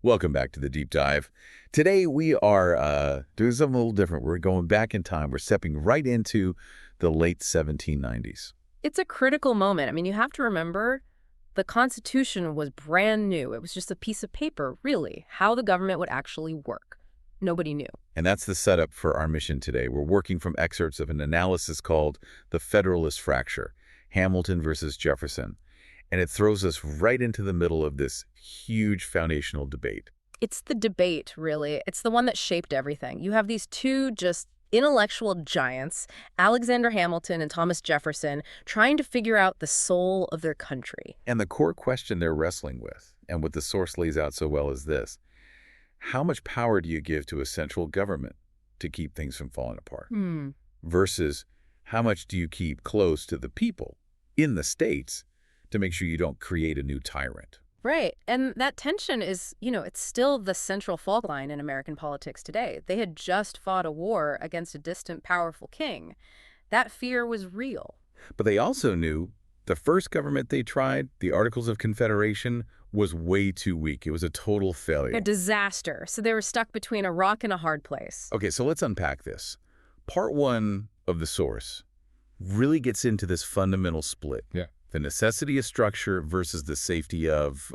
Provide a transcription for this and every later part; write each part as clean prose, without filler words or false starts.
Welcome back to the Deep Dive. Today we are doing something a little different. We're going back in time. We're stepping right into the late 1790s. It's a critical moment. I mean, you have to remember the Constitution was brand new. It was just a piece of paper, really. How the government would actually work. Nobody knew. And that's the setup for our mission today. We're working from excerpts of an analysis called the Federalist Fracture, Hamilton versus Jefferson. And it throws us right into the middle of this huge foundational debate. It's the debate, really. It's the one that shaped everything. You have these two just intellectual giants, Alexander Hamilton and Thomas Jefferson, trying to figure out the soul of their country. And the core question they're wrestling with, and what the source lays out so well, is this. How much power do you give to a central government to keep things from falling apart? Versus how much do you keep close to the people in the states to make sure you don't create a new tyrant? Right. And that tension is, it's still the central fault line in American politics today. They had just fought a war against a distant, powerful king. That fear was real. But they also knew the first government they tried, the Articles of Confederation, was way too weak. It was a total failure. A disaster. So they were stuck between a rock and a hard place. Okay, so let's unpack this. Part one of the source really gets into this fundamental split. Yeah. The necessity of structure versus the safety of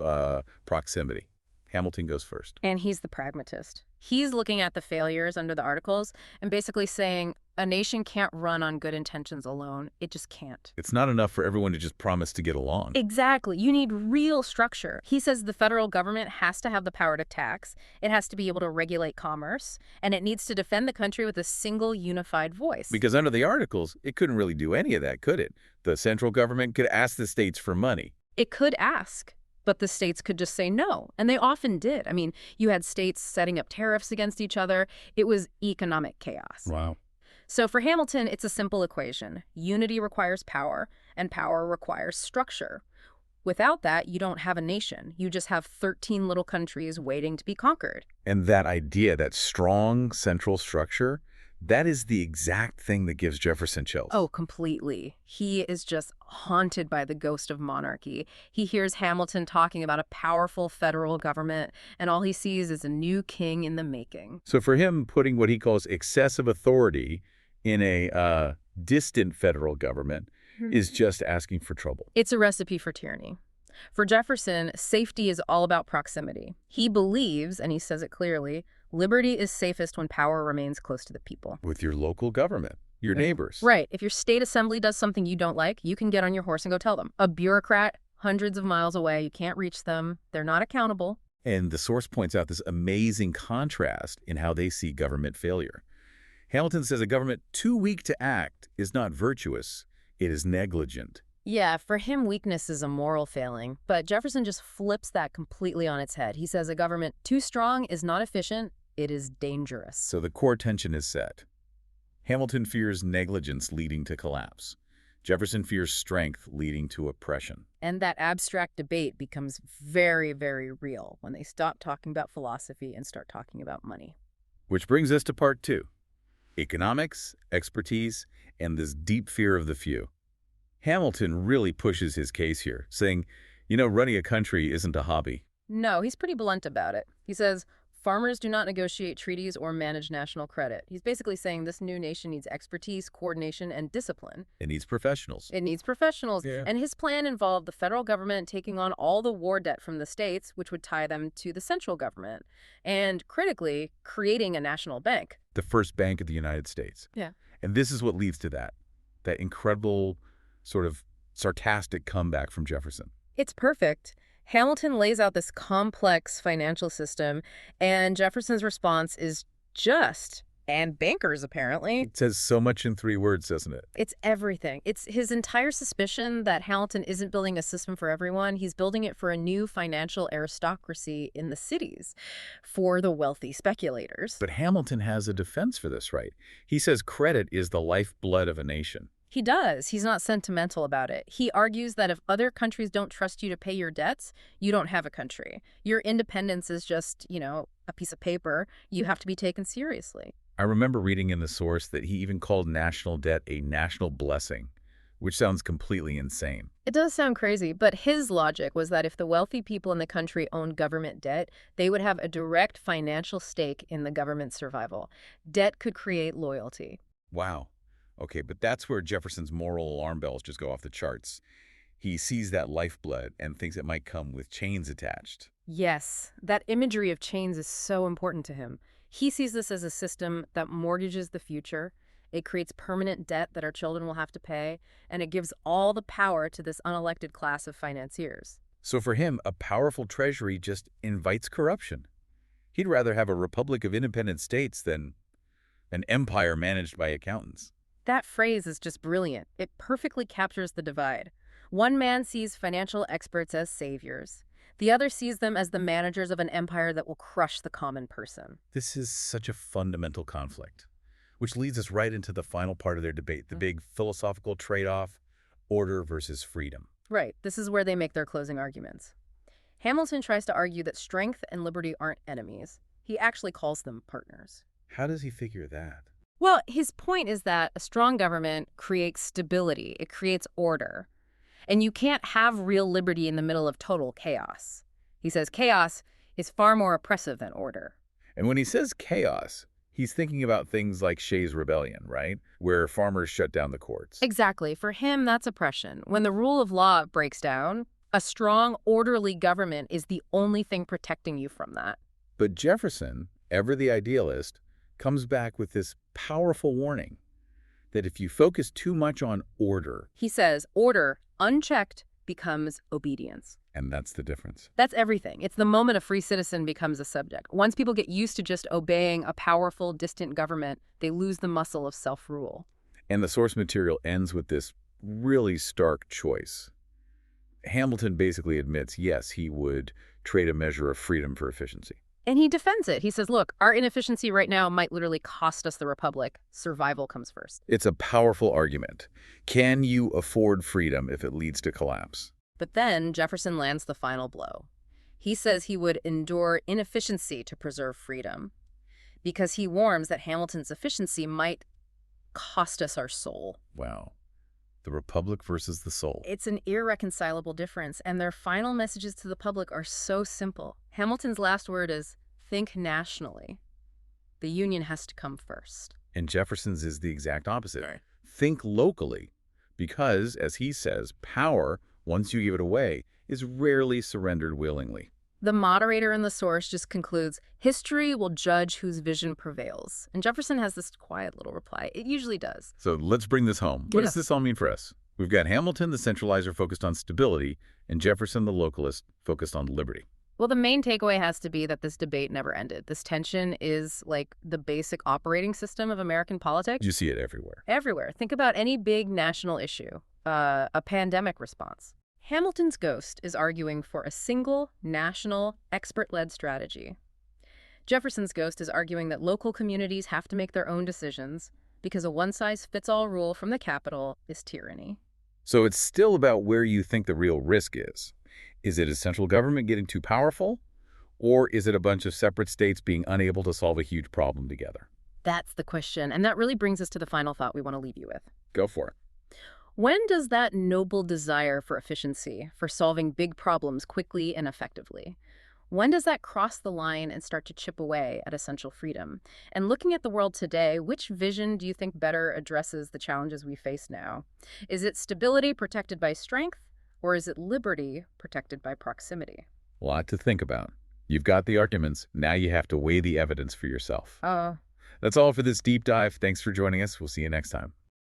proximity. Hamilton goes first. And he's the pragmatist. He's looking at the failures under the Articles and basically saying a nation can't run on good intentions alone. It just can't. It's not enough for everyone to just promise to get along. Exactly. You need real structure. He says the federal government has to have the power to tax. It has to be able to regulate commerce. And it needs to defend the country with a single unified voice. Because under the Articles, it couldn't really do any of that, could it? The central government could ask the states for money. It could ask. But the states could just say no, and they often did. I mean, you had states setting up tariffs against each other. It was economic chaos. Wow. So for Hamilton, it's a simple equation. Unity requires power, and power requires structure. Without that, you don't have a nation. You just have 13 little countries waiting to be conquered. And that idea, that strong central structure, that is the exact thing that gives Jefferson chills. Oh, completely. He is just haunted by the ghost of monarchy. He hears Hamilton talking about a powerful federal government, and all he sees is a new king in the making. So for him, putting what he calls excessive authority in a distant federal government is just asking for trouble. It's a recipe for tyranny. For Jefferson, safety is all about proximity. He believes, and he says it clearly, liberty is safest when power remains close to the people. With your local government, your neighbors. Right. If your state assembly does something you don't like, you can get on your horse and go tell them. A bureaucrat, hundreds of miles away, you can't reach them. They're not accountable. And the source points out this amazing contrast in how they see government failure. Hamilton says a government too weak to act is not virtuous, it is negligent. Yeah, for him, weakness is a moral failing. But Jefferson just flips that completely on its head. He says a government too strong is not efficient, it is dangerous. So the core tension is set. Hamilton fears negligence leading to collapse. Jefferson fears strength leading to oppression. And that abstract debate becomes very, very real when they stop talking about philosophy and start talking about money. Which brings us to part two. Economics, expertise, and this deep fear of the few. Hamilton really pushes his case here, saying, running a country isn't a hobby. No, he's pretty blunt about it. He says, farmers do not negotiate treaties or manage national credit. He's basically saying this new nation needs expertise, coordination, and discipline. It needs professionals. It needs professionals. Yeah. And his plan involved the federal government taking on all the war debt from the states, which would tie them to the central government, and critically, creating a national bank. The first bank of the United States. Yeah. And this is what leads to that incredible sort of sarcastic comeback from Jefferson. It's perfect. Hamilton lays out this complex financial system, and Jefferson's response is just, and bankers apparently. It says so much in 3 words, doesn't it? It's everything. It's his entire suspicion that Hamilton isn't building a system for everyone. He's building it for a new financial aristocracy in the cities, for the wealthy speculators. But Hamilton has a defense for this, right? He says credit is the lifeblood of a nation. He does. He's not sentimental about it. He argues that if other countries don't trust you to pay your debts, you don't have a country. Your independence is just, a piece of paper. You have to be taken seriously. I remember reading in the source that he even called national debt a national blessing, which sounds completely insane. It does sound crazy, but his logic was that if the wealthy people in the country owned government debt, they would have a direct financial stake in the government's survival. Debt could create loyalty. Wow. Okay, but that's where Jefferson's moral alarm bells just go off the charts. He sees that lifeblood and thinks it might come with chains attached. Yes, that imagery of chains is so important to him. He sees this as a system that mortgages the future. It creates permanent debt that our children will have to pay, and it gives all the power to this unelected class of financiers. So for him, a powerful treasury just invites corruption. He'd rather have a republic of independent states than an empire managed by accountants. That phrase is just brilliant. It perfectly captures the divide. One man sees financial experts as saviors. The other sees them as the managers of an empire that will crush the common person. This is such a fundamental conflict, which leads us right into the final part of their debate, the big philosophical trade-off, order versus freedom. Right. This is where they make their closing arguments. Hamilton tries to argue that strength and liberty aren't enemies. He actually calls them partners. How does he figure that? Well, his point is that a strong government creates stability. It creates order. And you can't have real liberty in the middle of total chaos. He says chaos is far more oppressive than order. And when he says chaos, he's thinking about things like Shays' Rebellion, right? Where farmers shut down the courts. Exactly. For him, that's oppression. When the rule of law breaks down, a strong, orderly government is the only thing protecting you from that. But Jefferson, ever the idealist, comes back with this powerful warning that if you focus too much on order, he says, order, unchecked, becomes obedience. and that's the difference. That's everything. It's the moment a free citizen becomes a subject. Once people get used to just obeying a powerful, distant government, they lose the muscle of self-rule. And the source material ends with this really stark choice. Hamilton basically admits, yes, he would trade a measure of freedom for efficiency. And he defends it. He says, look, our inefficiency right now might literally cost us the republic. Survival comes first. It's a powerful argument. Can you afford freedom if it leads to collapse? But then Jefferson lands the final blow. He says he would endure inefficiency to preserve freedom because he warns that Hamilton's efficiency might cost us our soul. Wow. The republic versus the soul. It's an irreconcilable difference, and their final messages to the public are so simple. Hamilton's last word is, think nationally. The Union has to come first. And Jefferson's is the exact opposite. Right. Think locally, because, as he says, power, once you give it away, is rarely surrendered willingly. The moderator in the source just concludes, history will judge whose vision prevails. And Jefferson has this quiet little reply. It usually does. So let's bring this home. What Yeah. does this all mean for us? We've got Hamilton, the centralizer, focused on stability, and Jefferson, the localist, focused on liberty. Well, the main takeaway has to be that this debate never ended. This tension is like the basic operating system of American politics. You see it everywhere. Everywhere. Think about any big national issue, a pandemic response. Hamilton's ghost is arguing for a single, national, expert-led strategy. Jefferson's ghost is arguing that local communities have to make their own decisions because a one-size-fits-all rule from the capital is tyranny. So it's still about where you think the real risk is. Is it a central government getting too powerful? Or is it a bunch of separate states being unable to solve a huge problem together? That's the question, and that really brings us to the final thought we want to leave you with. Go for it. When does that noble desire for efficiency, for solving big problems quickly and effectively, when does that cross the line and start to chip away at essential freedom? And looking at the world today, which vision do you think better addresses the challenges we face now? Is it stability protected by strength, or is it liberty protected by proximity? A lot to think about. You've got the arguments. Now you have to weigh the evidence for yourself. That's all for this deep dive. Thanks for joining us. We'll see you next time.